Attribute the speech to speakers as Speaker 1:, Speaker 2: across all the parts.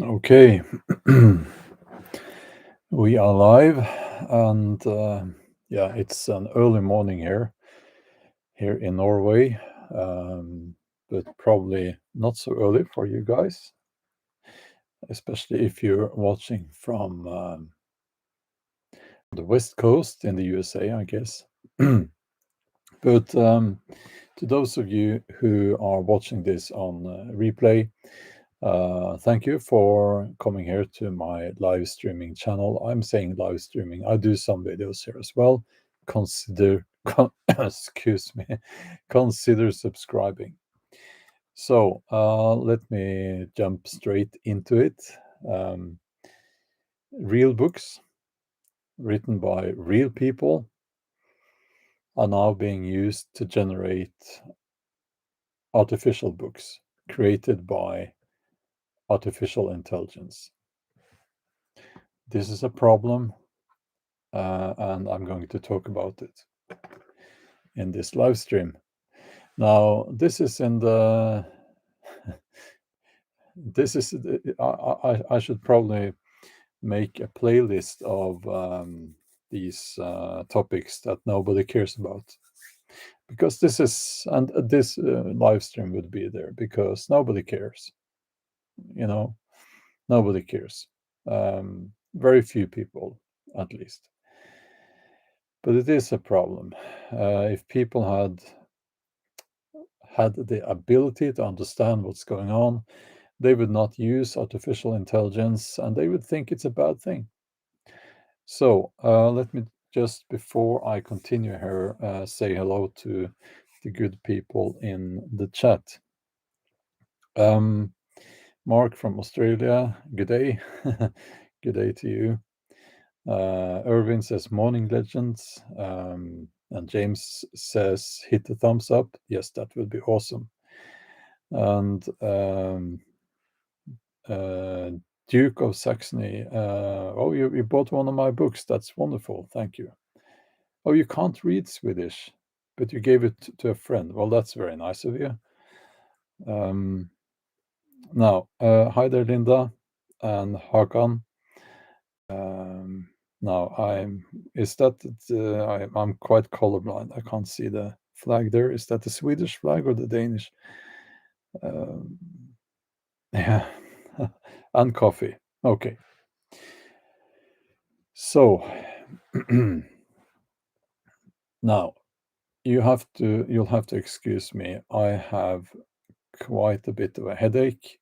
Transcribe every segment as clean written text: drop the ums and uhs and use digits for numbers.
Speaker 1: Okay, we are live, and yeah, it's an early morning here in Norway, but probably not so early for you guys, especially if you're watching from the West Coast in the USA, I guess. But to those of you who are watching this on replay, thank you for coming here to my live streaming channel. I'm saying live streaming. I do some videos here as well. Excuse me, consider subscribing. So let me jump straight into it. Real books written by real people are now being used to generate artificial books created by artificial intelligence. This is a problem, and I'm going to talk about it in this live stream. Now, this is in the. This is. I should probably make a playlist of these topics that nobody cares about, because this is this live stream would be there because nobody cares. You know, nobody cares. Very few people, at least. But it is a problem. If people had the ability to understand what's going on, they would not use artificial intelligence and they would think it's a bad thing. So let me just, before I continue here, say hello to the good people in the chat. Mark from Australia, good day. Good day to you. Irvin says morning legends. And James says hit the thumbs up. Yes, that would be awesome. And Duke of Saxony. Oh, you bought one of my books. That's wonderful. Thank you. Oh, you can't read Swedish, but you gave it to a friend. Well, that's very nice of you. Now, hi there, Linda and Hakan. Now, I'm quite colorblind. I can't see the flag there. Is that the Swedish flag or the Danish? Yeah, and coffee. Okay. So now you'll have to excuse me. I have quite a bit of a headache.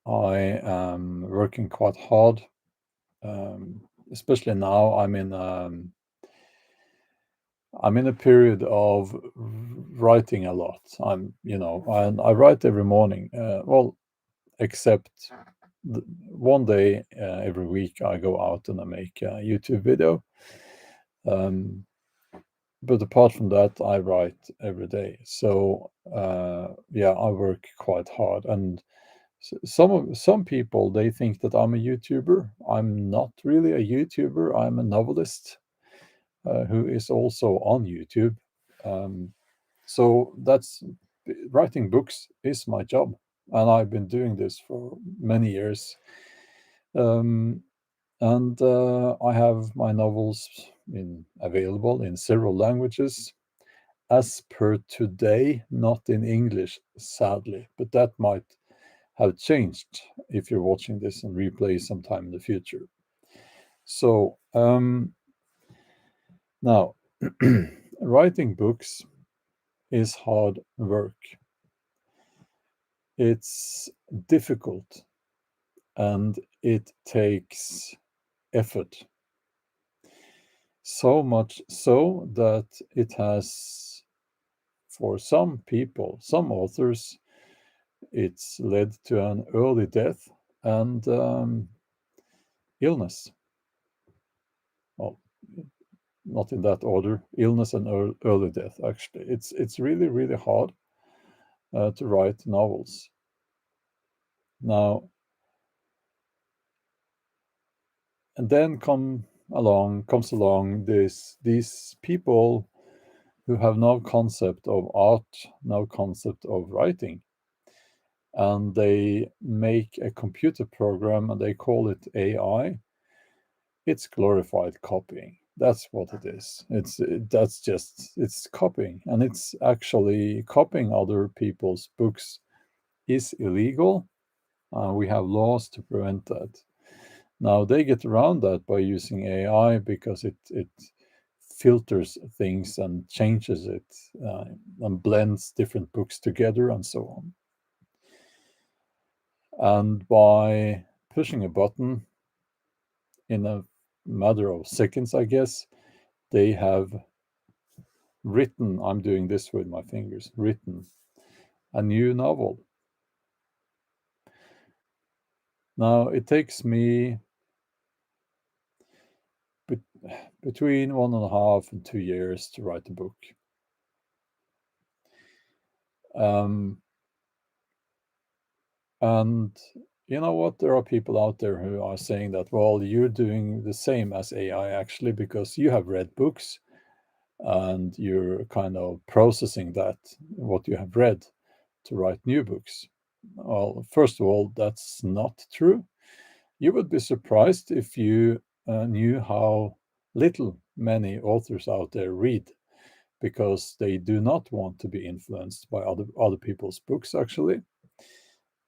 Speaker 1: I am working quite hard, especially now. I'm in a period of writing a lot. And I write every morning. Well, except one day every week I go out and I make a YouTube video. But apart from that, I write every day. So yeah, I work quite hard. And some people, they think that I'm a YouTuber. I'm not really a YouTuber. I'm a novelist who is also on YouTube. So that's writing books is my job, and I've been doing this for many years. And I have my novels available in several languages. As per today, not in English, sadly, but that might have changed if you're watching this on replay sometime in the future. So now, writing books is hard work. It's difficult and it takes effort. So much so that it has, for some people, some authors, it's led to an early death and illness. Well, not in that order. Illness and early death. Actually, it's really, really hard to write novels. Now, and then comes along these people who have no concept of art, no concept of writing, and they make a computer program and they call it AI, it's glorified copying. That's what it is. It's copying, and it's actually copying other people's books is illegal. We have laws to prevent that. Now they get around that by using AI because it filters things and changes it and blends different books together and so on. And by pushing a button in a matter of seconds, I guess, they have written, I'm doing this with my fingers, written a new novel. Now it takes me between 1.5 and 2 years to write a book. And you know what? There are people out there who are saying that, well, you're doing the same as AI actually because you have read books and you're kind of processing that, what you have read, to write new books. Well, first of all, that's not true. You would be surprised if you knew how little many authors out there read because they do not want to be influenced by other people's books, actually.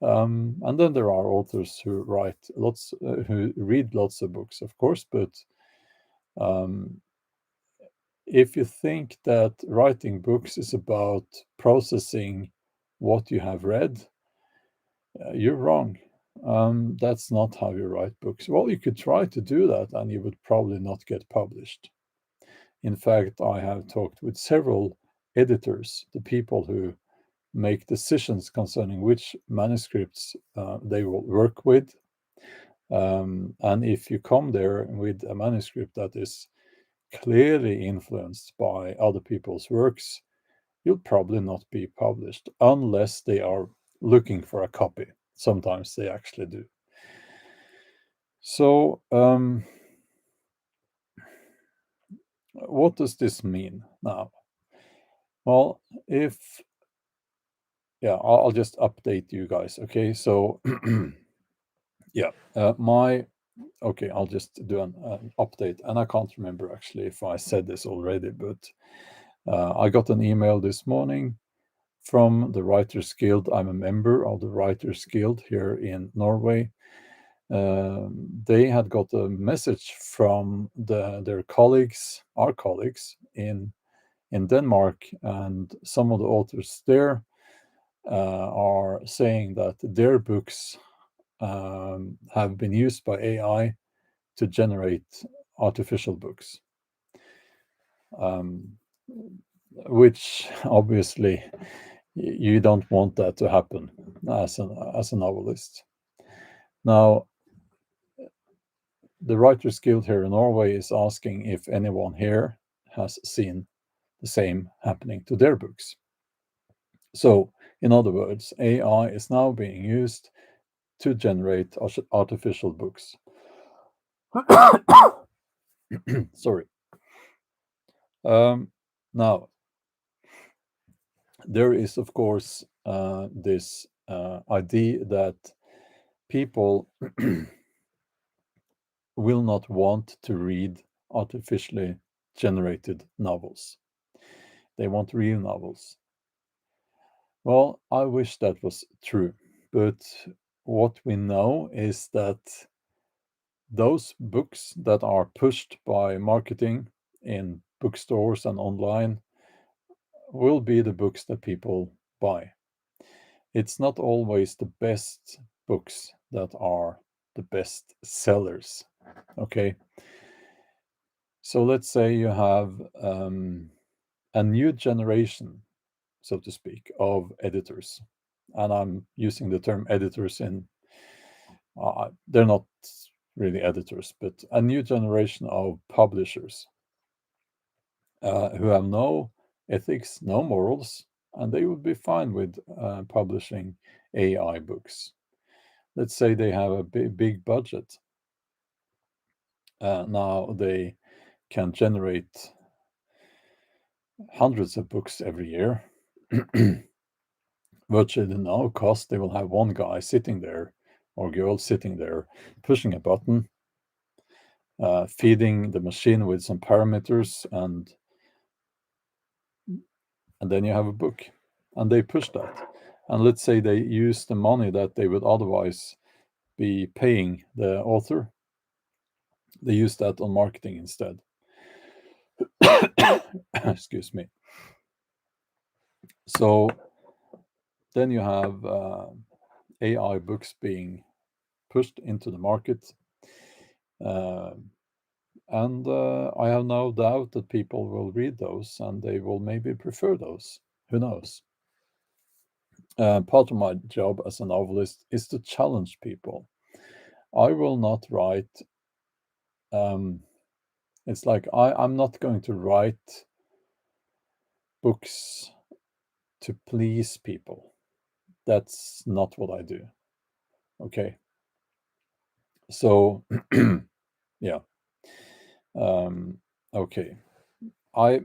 Speaker 1: And then there are authors who who read lots of books, of course. But um, if you think that writing books is about processing what you have read, you're wrong. That's not how you write books. Well, you could try to do that, and you would probably not get published. In fact, I have talked with several editors, the people who make decisions concerning which manuscripts they will work with. And if you come there with a manuscript that is clearly influenced by other people's works, you'll probably not be published unless they are looking for a copy. Sometimes they actually do. So, what does this mean now? Well, I'll just update you guys. Okay, so yeah, okay, I'll just do an update, and I can't remember actually if I said this already, but I got an email this morning from the Writers Guild. I'm a member of the Writers Guild here in Norway. They had got a message from their colleagues, our colleagues in Denmark, and some of the authors there are saying that their books have been used by AI to generate artificial books, which obviously you don't want that to happen as a novelist. Now, the Writers Guild here in Norway is asking if anyone here has seen the same happening to their books. So, in other words, AI is now being used to generate artificial books. Sorry. Now, there is, of course, this idea that people will not want to read artificially generated novels. They want real novels. Well, I wish that was true, but what we know is that those books that are pushed by marketing in bookstores and online will be the books that people buy. It's not always the best books that are the best sellers. Okay. So let's say you have a new generation, so to speak, of editors. And I'm using the term editors they're not really editors, but a new generation of publishers who have no ethics, no morals, and they would be fine with publishing AI books. Let's say they have a big budget. Now they can generate hundreds of books every year. virtually no cost. They will have one guy sitting there or girl sitting there pushing a button, feeding the machine with some parameters, and then you have a book. And they push that. And let's say they use the money that they would otherwise be paying the author, they use that on marketing instead. Excuse me. So then you have AI books being pushed into the market. Uh, and I have no doubt that people will read those and they will maybe prefer those. Who knows? Part of my job as a novelist is to challenge people. I will not write, it's like I'm not going to write books to please people. That's not what I do. Okay. So, yeah. Okay. I,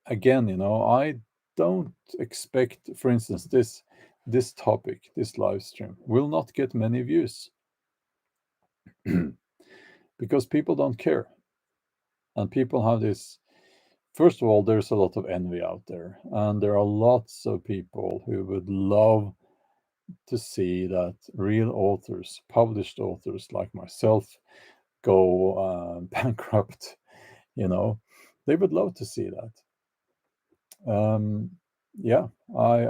Speaker 1: again, I don't expect, for instance, this topic, this live stream will not get many views because people don't care. And people have this, first of all, there's a lot of envy out there, and there are lots of people who would love to see that real authors, published authors like myself, go bankrupt. You know, they would love to see that. Yeah, I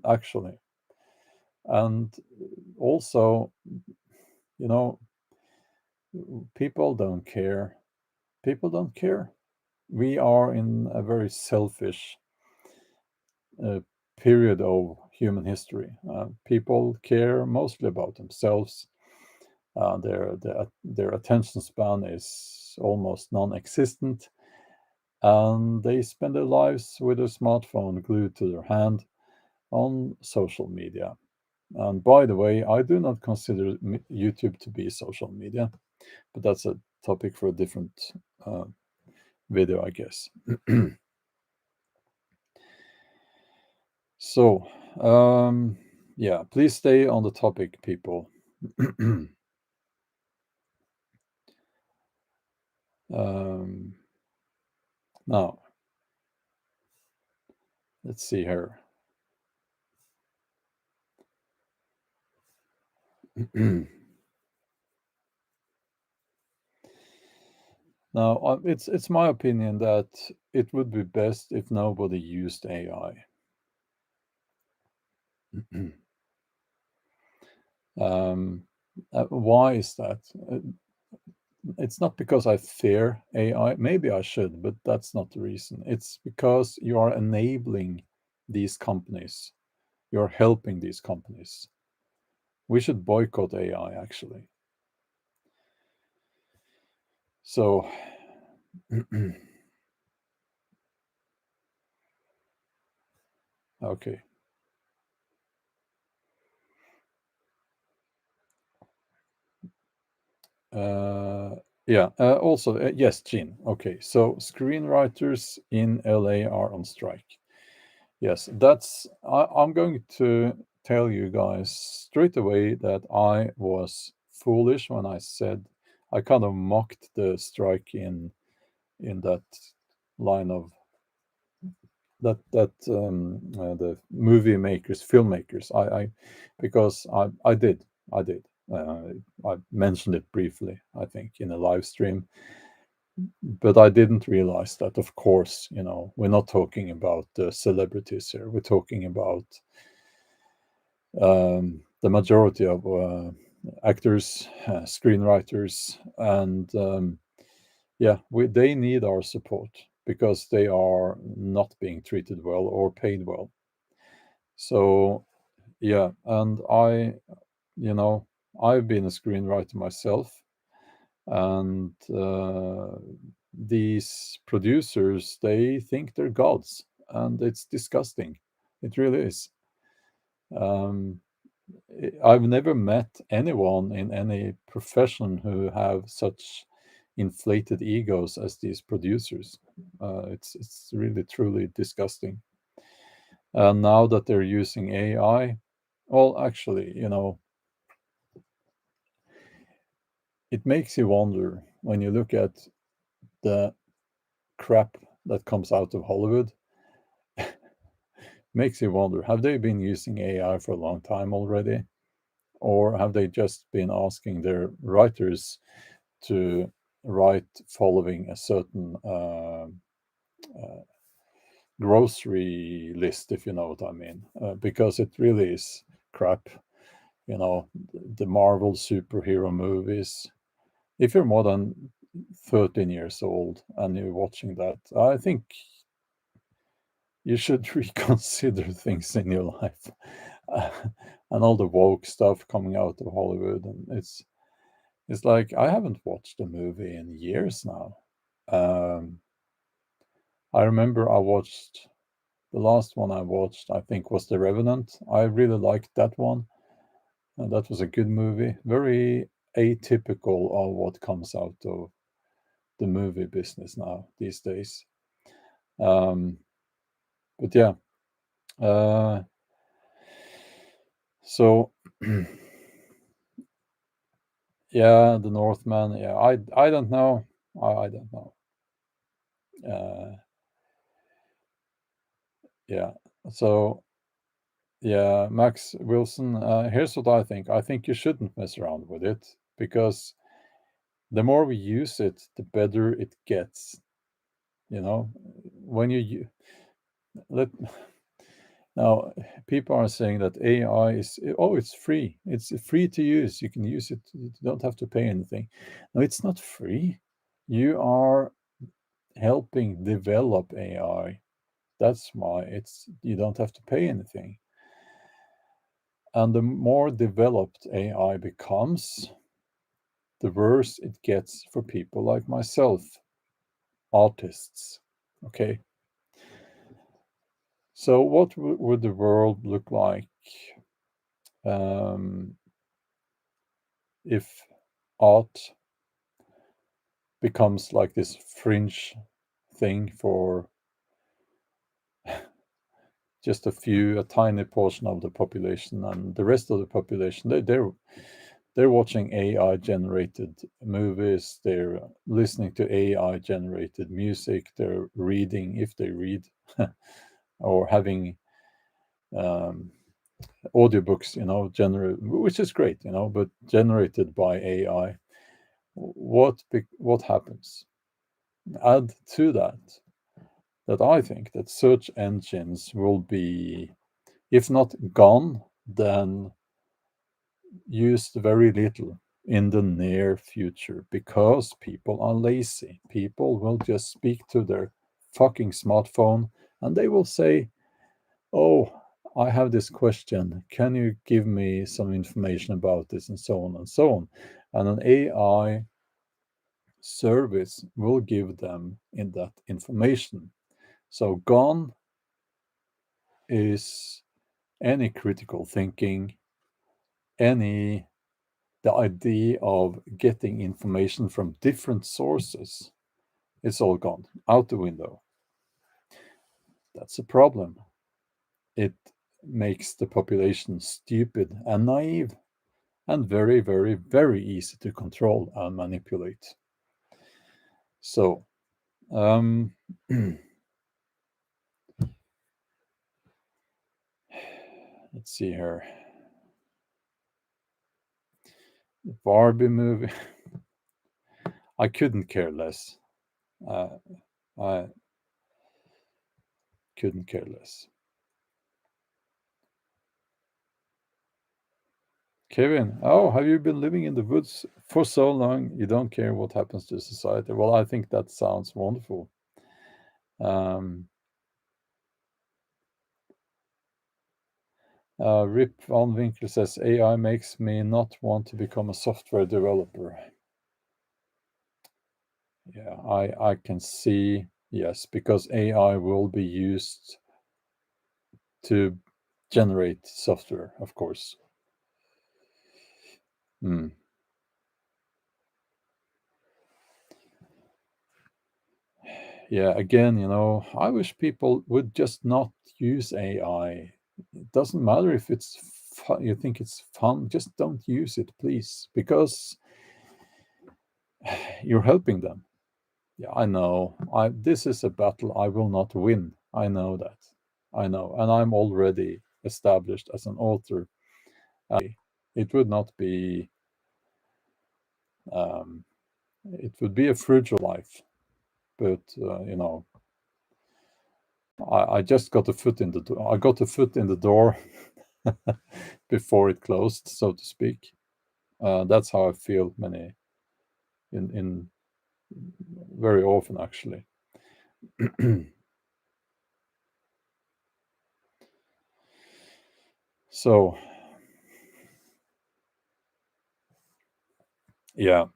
Speaker 1: actually, and also, you know, people don't care. People don't care. We are in a very selfish uh, period of human history. People care mostly about themselves. Their attention span is almost non-existent, and they spend their lives with a smartphone glued to their hand on social media. And by the way, I do not consider YouTube to be social media, but that's a topic for a different uh, video, I guess. So, yeah, please stay on the topic, people. Now, let's see here. Now, it's my opinion that it would be best if nobody used AI. Why is that? It's not because I fear AI. Maybe I should, but that's not the reason. It's because you are enabling these companies. You're helping these companies. We should boycott AI, actually. So, okay. Yeah. Also, yes, Gene. Okay. So, screenwriters in LA are on strike. Yes, I'm going to tell you guys straight away that I was foolish when I said I kind of mocked the strike in that line of the movie makers, filmmakers. I because I did. I mentioned it briefly, I think, in a live stream, but I didn't realize that. Of course, we're not talking about the celebrities here. We're talking about the majority of actors, screenwriters, and yeah, they need our support because they are not being treated well or paid well. So yeah, and you know, I've been a screenwriter myself, and these producers, they think they're gods, and it's disgusting. It really is. Um, I've never met anyone in any profession who have such inflated egos as these producers. It's really truly disgusting. Now that they're using AI, well, actually, it makes you wonder when you look at the crap that comes out of Hollywood. Makes you wonder, have they been using AI for a long time already? Or have they just been asking their writers to write following a certain grocery list, if you know what I mean? Because it really is crap. The Marvel superhero movies. If you're more than 13 years old and you're watching that, I think you should reconsider things in your life. Uh, and all the woke stuff coming out of Hollywood, and it's like I haven't watched a movie in years now. Um, I remember I watched the last one I watched, I think, was The Revenant. I really liked that one. And that was a good movie. Very atypical of what comes out of the movie business now these days. Um, but yeah, uh, so yeah, the Northman. Yeah, I don't know. I don't know. Uh, yeah. So yeah, Max Wilson. Here's what I think. I think you shouldn't mess around with it because the more we use it, the better it gets. When you let now people are saying that AI is it's free. It's free to use. You can use it. You don't have to pay anything. No, it's not free. You are helping develop AI. That's why it's you don't have to pay anything. And the more developed AI becomes, the worse it gets for people like myself, artists. Okay. So, what would the world look like um, if art becomes like this fringe thing for just a tiny portion of the population, and the rest of the population, they're watching AI generated movies, they're listening to AI generated music, they're reading if they read, or having um, audiobooks, which is great, but generated by AI. What happens? Add to that I think that search engines will be, if not gone, then used very little in the near future because people are lazy. People will just speak to their fucking smartphone and they will say, "Oh, I have this question. Can you give me some information about this?" and so on and so on. And an AI service will give them in that information. So gone is any critical thinking, any the idea of getting information from different sources. It's all gone out the window. That's a problem. It makes the population stupid and naive and very, very, very easy to control and manipulate. So, um, let's see here. The Barbie movie. I couldn't care less. Uh, I couldn't care less. Kevin, oh, have you been living in the woods for so long you don't care what happens to society? Well, I think that sounds wonderful. Um, Rip Van Winkle says AI makes me not want to become a software developer. Yeah, I can see, yes, because AI will be used to generate software, of course. Mm. yeah, again, I wish people would just not use AI. It doesn't matter if it's fun, you think it's fun, just don't use it, please, because you're helping them. Yeah, I know. This is a battle I will not win. I know that. I know, and I'm already established as an author. It would not be. Um, it would be a fruitful life, but I just got a foot in the door. I got a foot in the door before it closed, so to speak. That's how I feel in very often actually. So yeah,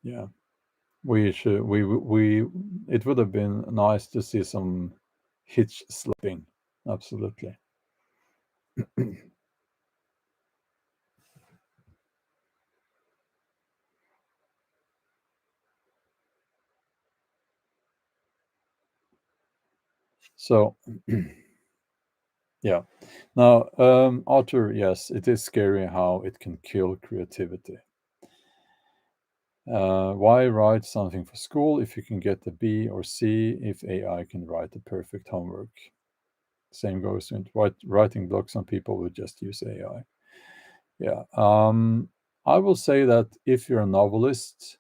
Speaker 1: yeah. We should we it would have been nice to see some hitch slapping. Absolutely. So yeah. Now, Arthur, yes, it is scary how it can kill creativity. Why write something for school if you can get a B or C if AI can write the perfect homework? Same goes with writing blogs on people who just use AI. Yeah. I will say that if you're a novelist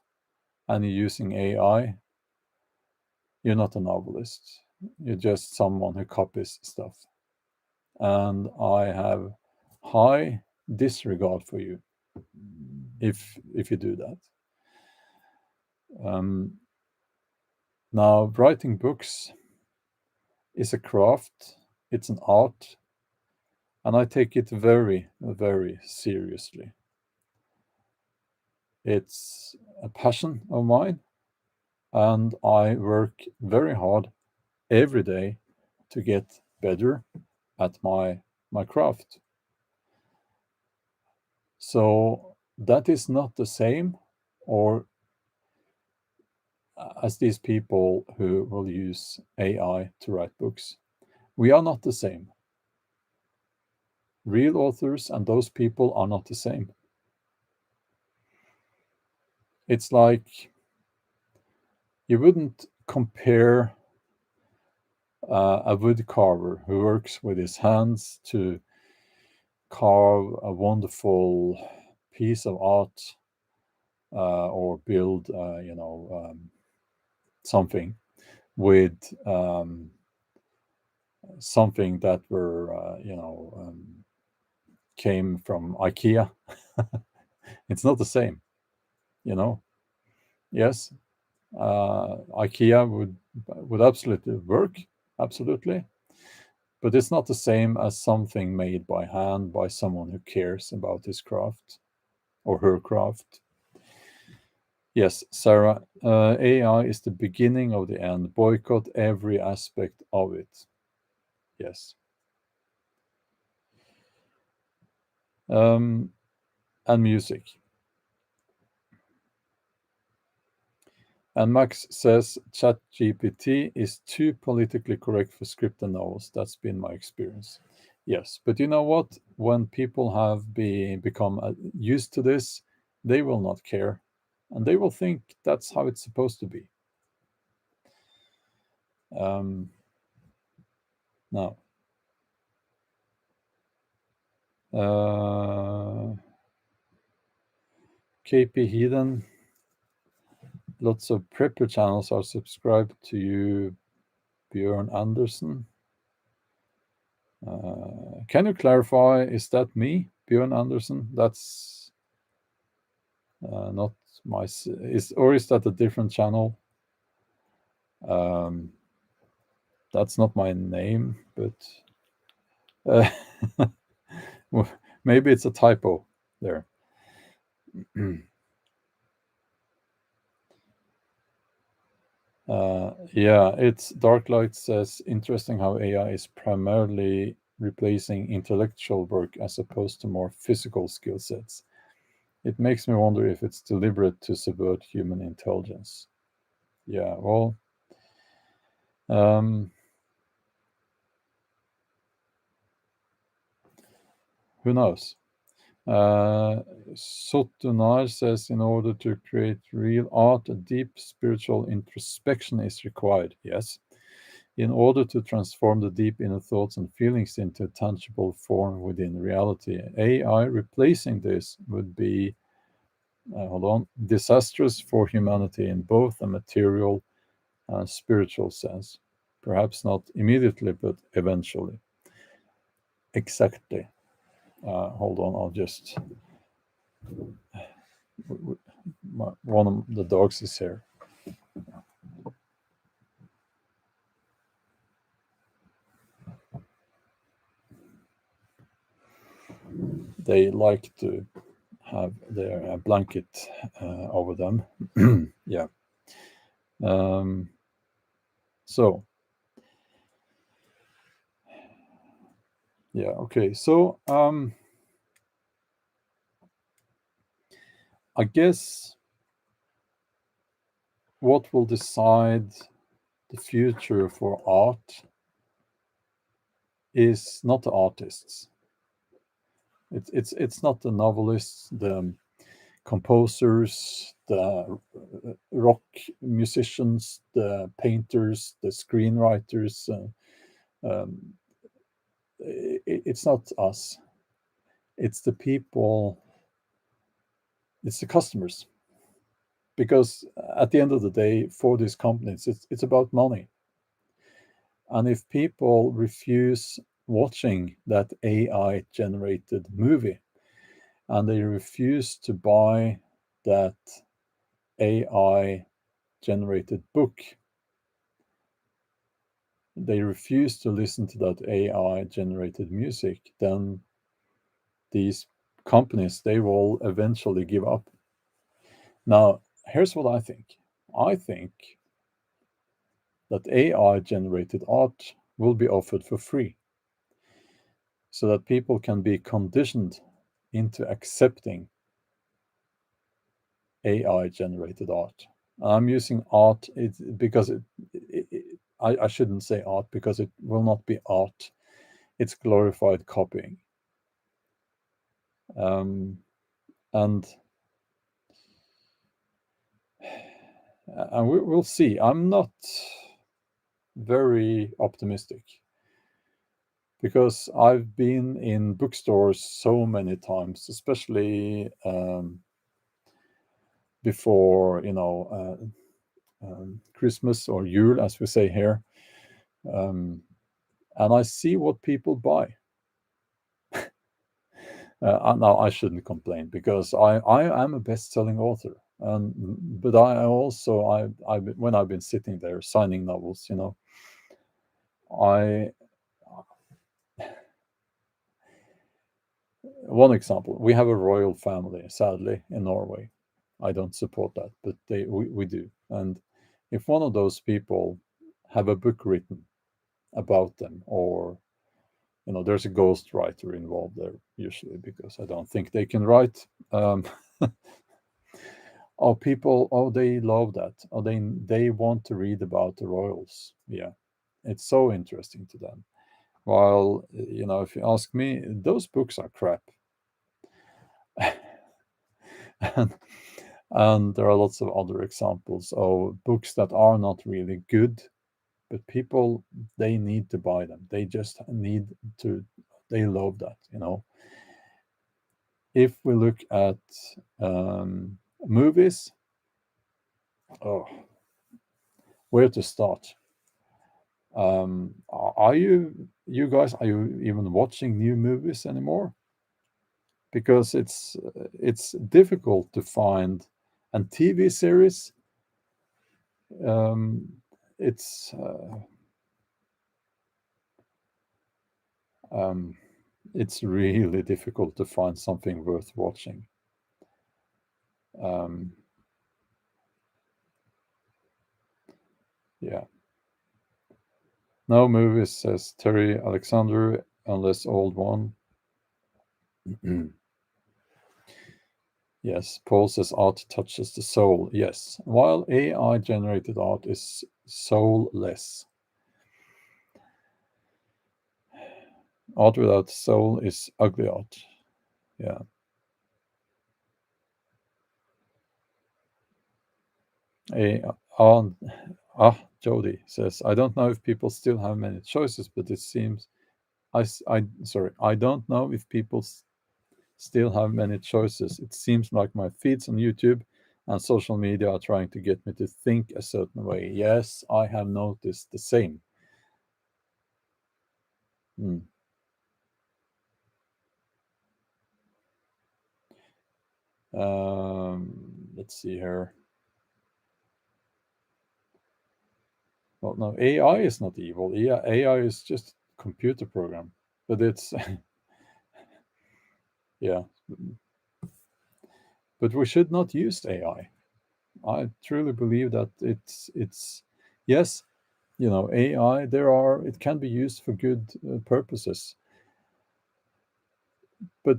Speaker 1: and you're using AI, you're not a novelist. You're just someone who copies stuff. And I have high disregard for you if you do that. Um, Now, writing books is a craft. It's an art, and I take it very, very seriously. It's a passion of mine, and I work very hard every day to get better at my craft. So that is not the same, or as these people who will use AI to write books. We are not the same. Real authors and those people are not the same. It's like you wouldn't compare a wood carver who works with his hands to carve a wonderful piece of art or build, something with something that came from IKEA. It's not the same, you know. Yes, IKEA would absolutely work, absolutely, but it's not the same as something made by hand by someone who cares about his craft or her craft. Yes, Sarah, AI is the beginning of the end. Boycott every aspect of it. Yes. Um, and music. And Max says ChatGPT is too politically correct for scripted novels. That's been my experience. Yes, but you know what? When people have become used to this, they will not care, and they will think that's how it's supposed to be. Um, Now, KP Heathen, lots of prepper channels are subscribed to you, Bjorn Anderson. Can you clarify? Is that me, Bjorn Anderson? That's not my. Is that a different channel? Um, that's not my name, but uh, maybe it's a typo there. Yeah, it's Darklight says interesting how AI is primarily replacing intellectual work as opposed to more physical skill sets. It makes me wonder if it's deliberate to subvert human intelligence. Yeah, well, um, who knows? Uh, Sotunar says in order to create real art, a deep spiritual introspection is required. Yes. In order to transform the deep inner thoughts and feelings into a tangible form within reality, AI replacing this would be, hold on, disastrous for humanity in both a material and spiritual sense. Perhaps not immediately, but eventually. Exactly. Hold on, I'll just. One of the dogs is here. They like to have their blanket over them. Yeah. Um, so, yeah, okay. So, I guess what will decide the future for art is not the artists. It's not the novelists, the composers, the rock musicians, the painters, the screenwriters. Um, it's not us. It's the people. It's the customers. Because at the end of the day, for these companies, it's about money. And if people refuse watching that AI generated movie and they refuse to buy that AI generated book, they refuse to listen to that AI generated music, then these companies they will eventually give up. Now, here's what I think. I think that AI generated art will be offered for free so that people can be conditioned into accepting AI generated art. I'm using art because I shouldn't say art because it will not be art. It's glorified copying. Um, and and we'll see. I'm not very optimistic because I've been in bookstores so many times, especially before Christmas or Yule, as we say here, and I see what people buy. Now I shouldn't complain because I am a best-selling author, and but I also I when I've been sitting there signing novels, I one example, we have a royal family, sadly, in Norway. I don't support that, but we do. And if one of those people have a book written about them, or there's a ghost writer involved there usually because I don't think they can write. Oh, people, oh, they love that. Oh, they want to read about the royals. Yeah, it's so interesting to them. While if you ask me, those books are crap. and, and there are lots of other examples of books that are not really good, but people they need to buy them. They just need to. They love that. If we look at movies, oh, where to start? Are you guys are you even watching new movies anymore? Because it's difficult to find and TV series. Um, it's uh, um, it's really difficult to find something worth watching. Um, yeah, no movies, says Terry Alexander, unless old one. Yes, Paul says art touches the soul. Yes, while AI generated art is soulless. Art without soul is ugly art. Yeah. A, on, Jody says, I don't know if people still have many choices, but it seems I don't know if people still have many choices. It seems like my feeds on YouTube and social media are trying to get me to think a certain way. Yes, I have noticed the same. Hmm. Let's see here. Well, no, AI is not evil. Yeah, AI is just a computer program, but it's yeah. But we should not use AI. I truly believe that it's yes, AI. It can be used for good purposes, but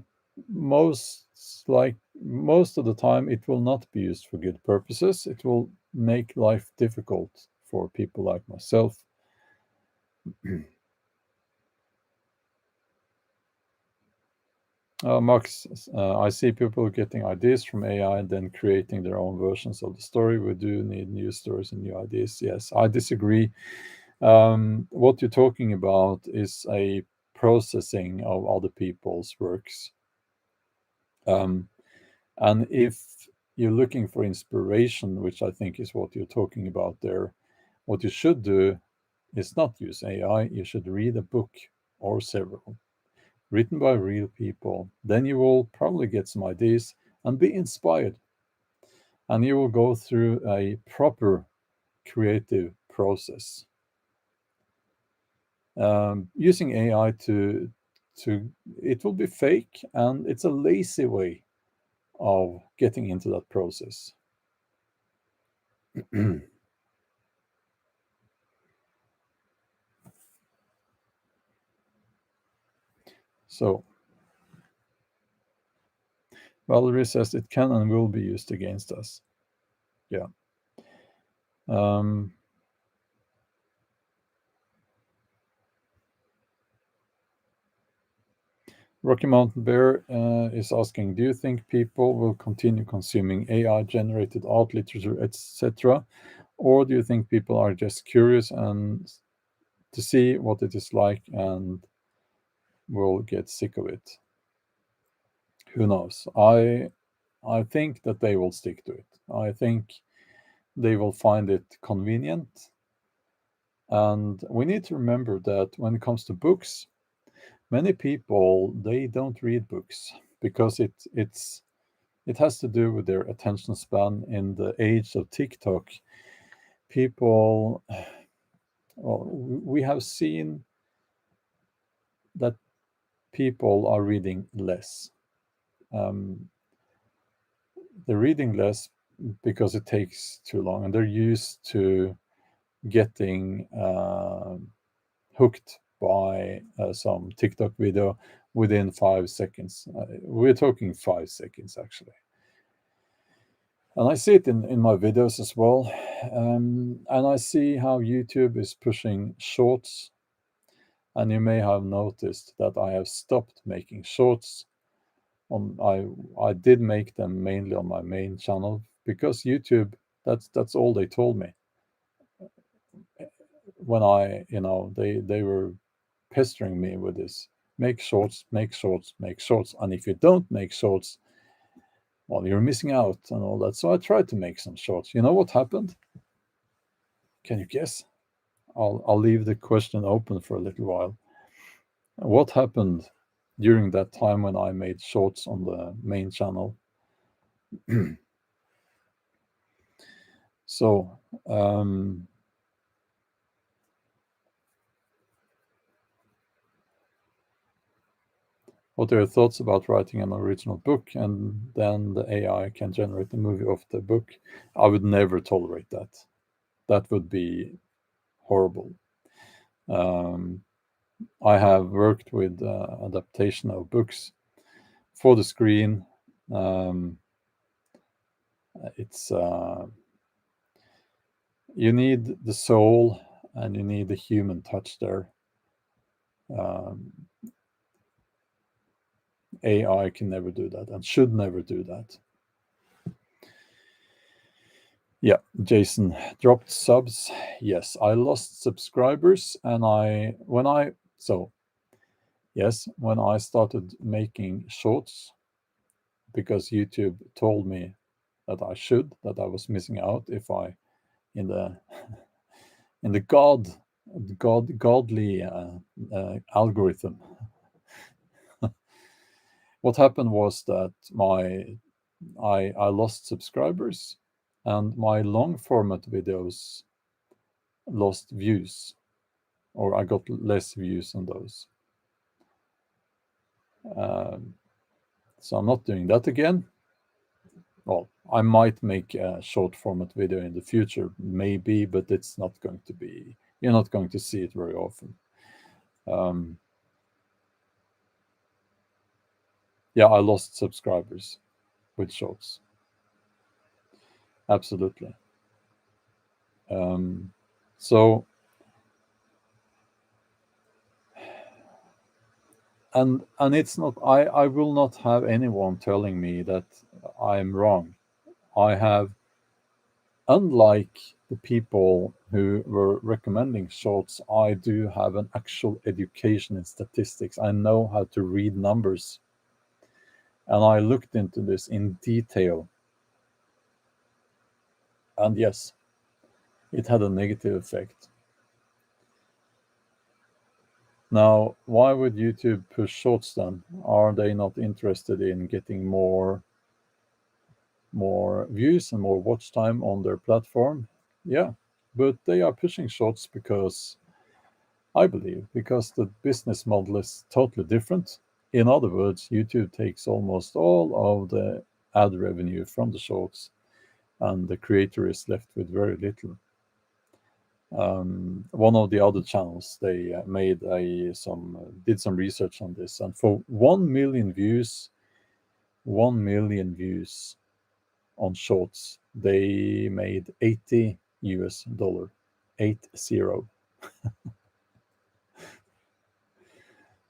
Speaker 1: most of the time it will not be used for good purposes. It will make life difficult for people like myself. Max, I see people getting ideas from AI and then creating their own versions of the story. We do need new stories and new ideas. Yes, I disagree. What you're talking about is a processing of other people's works. Um, and if you're looking for inspiration, which I think is what you're talking about there, what you should do is not use AI. You should read a book or several written by real people. Then you will probably get some ideas and be inspired. And you will go through a proper creative process. Using AI to it will be fake and it's a lazy way of getting into that process. So Valerie says it can and will be used against us. Yeah. Um, Rocky Mountain Bear is asking, do you think people will continue consuming AI-generated art, literature, etc., or do you think people are just curious and to see what it is like and will get sick of it? Who knows? I think that they will stick to it. I think they will find it convenient, and we need to remember that when it comes to books, many people they don't read books because it has to do with their attention span in the age of TikTok. People, well, we have seen that people are reading less. Um, they're reading less because it takes too long, and they're used to getting hooked by some TikTok video within 5 seconds. We're talking 5 seconds actually. And I see it in my videos as well. And I see how YouTube is pushing shorts. And you may have noticed that I have stopped making shorts. I did make them mainly on my main channel because YouTube, that's all they told me. When they were pestering me with this, make shorts, make shorts, make shorts. And if you don't make shorts, well, you're missing out and all that. So I tried to make some shorts. You know what happened? Can you guess? I'll leave the question open for a little while. What happened during that time when I made shorts on the main channel? So, what are your thoughts about writing an original book and then the AI can generate a movie of the book? I would never tolerate that. That would be horrible. I have worked with adaptation of books for the screen. It's you need the soul and you need the human touch there. Um, AI can never do that and should never do that. Yeah, Jason dropped subs. Yes, I lost subscribers, and when I started making shorts because YouTube told me that I was missing out if I in the in the godly algorithm. What happened was that I lost subscribers, and my long format videos lost views, or I got less views on those. Um, so I'm not doing that again. Well, I might make a short format video in the future, maybe, but it's not going to be. You're not going to see it very often. Um, yeah, I lost subscribers with shorts. Absolutely. So and it's not. I will not have anyone telling me that I'm wrong. I have, unlike the people who were recommending shorts, I do have an actual education in statistics. I know how to read numbers, and I looked into this in detail. And yes, it had a negative effect. Now, why would YouTube push shorts then? Are they not interested in getting more views and more watch time on their platform? Yeah, but they are pushing shorts because I believe because the business model is totally different. In other words, YouTube takes almost all of the ad revenue from the shorts, and the creator is left with very little. One of the other channels, they did some research on this, and for 1 million views on shorts, they made $80. 80.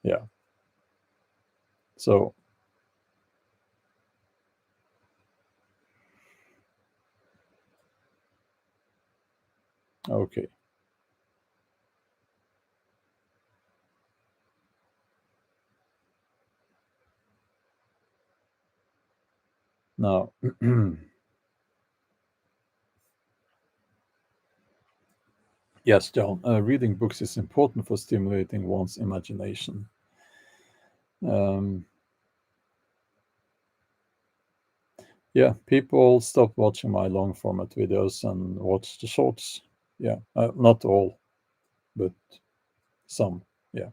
Speaker 1: Yeah. So okay. Now yes, John, reading books is important for stimulating one's imagination. Um, yeah, people stop watching my long format videos and watch the shorts. Yeah, not all, but some. Yeah,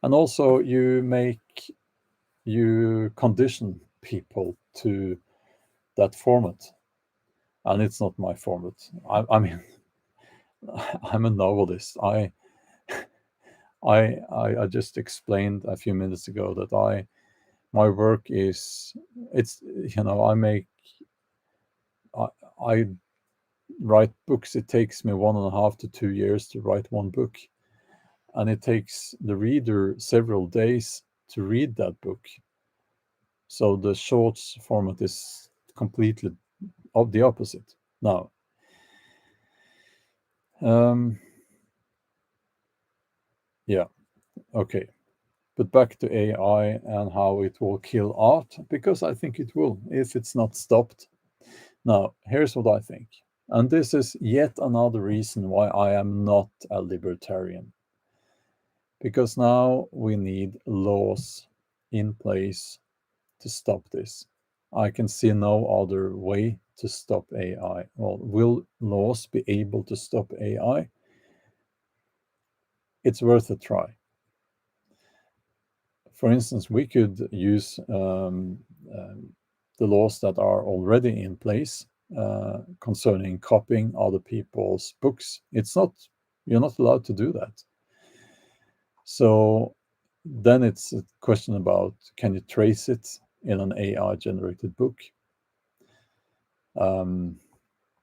Speaker 1: and also you condition people to that format, and it's not my format. I mean, I'm a novelist. I just explained a few minutes ago that my work is it's I make I, I write books. It takes me 1.5 to 2 years to write one book, and it takes the reader several days to read that book. So the shorts format is completely of the opposite. Now, um, yeah, okay. But back to AI and how it will kill art, because I think it will if it's not stopped. Now, here's what I think. And this is yet another reason why I am not a libertarian. Because now we need laws in place to stop this. I can see no other way to stop AI. Well, will laws be able to stop AI? It's worth a try. For instance, we could use the laws that are already in place concerning copying other people's books. You're not allowed to do that. So then it's a question about, can you trace it in an AI generated book?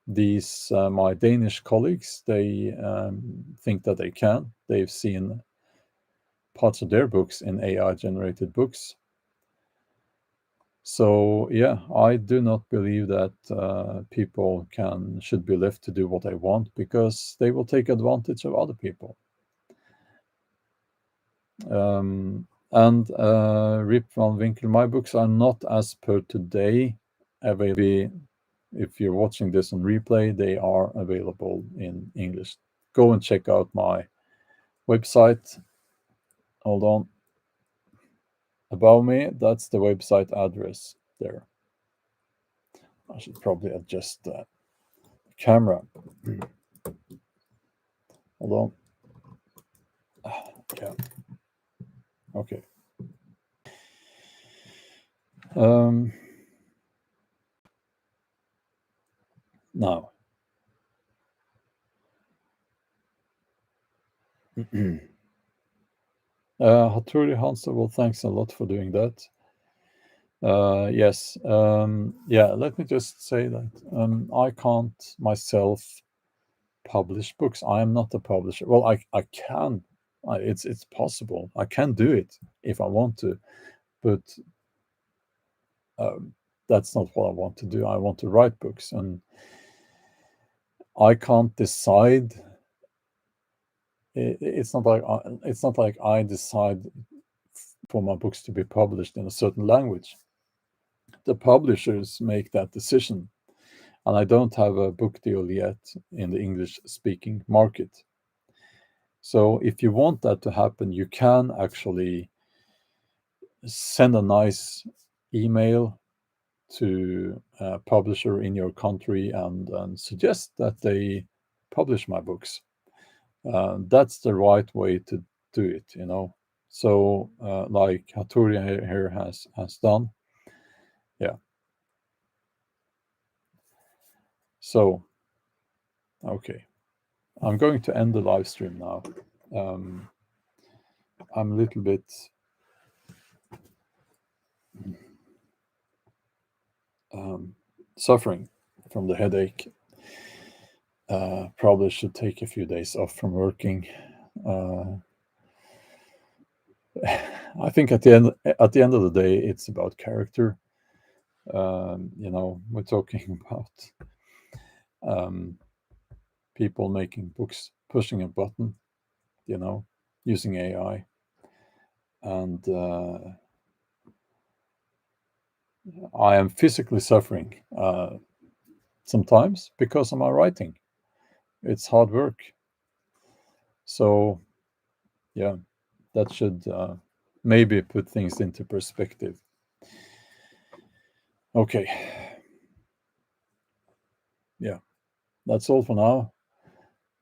Speaker 1: These my Danish colleagues, they think that they can. They've seen parts of their books in AI generated books. So yeah, I do not believe that people should be left to do what they want, because they will take advantage of other people. And Rip Van Winkle, my books are not, as per today, available. If you're watching this on replay, they are available in English. Go and check out my website. Hold on. Above me, that's the website address there. I should probably adjust the camera. Hold on. Yeah. Okay. Now. Hattori Hansa, well, thanks a lot for doing that. Yes. Yeah, let me just say that I can't myself publish books. I am not a publisher. Well, I can. It's possible. I can do it if I want to, but that's not what I want to do. I want to write books, and I can't decide. It's not like I decide for my books to be published in a certain language. The publishers make that decision, and I don't have a book deal yet in the English-speaking market. So if you want that to happen, you can actually send a nice email to a publisher in your country and suggest that they publish my books. That's the right way to do it, you know. So like Hattori here has done. Yeah. So okay, I'm going to end the live stream now. I'm a little bit suffering from the headache. Probably should take a few days off from working. I think at the end of the day, it's about character. You know, we're talking about people making books, pushing a button, you know, using AI, and I am physically suffering sometimes because of my writing. It's hard work. So, yeah, that should maybe put things into perspective. Okay. Yeah, that's all for now.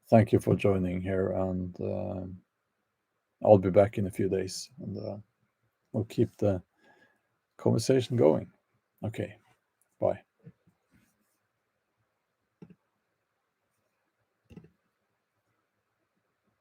Speaker 1: Thank you for joining here, and I'll be back in a few days, and we'll keep the conversation going. Okay, bye.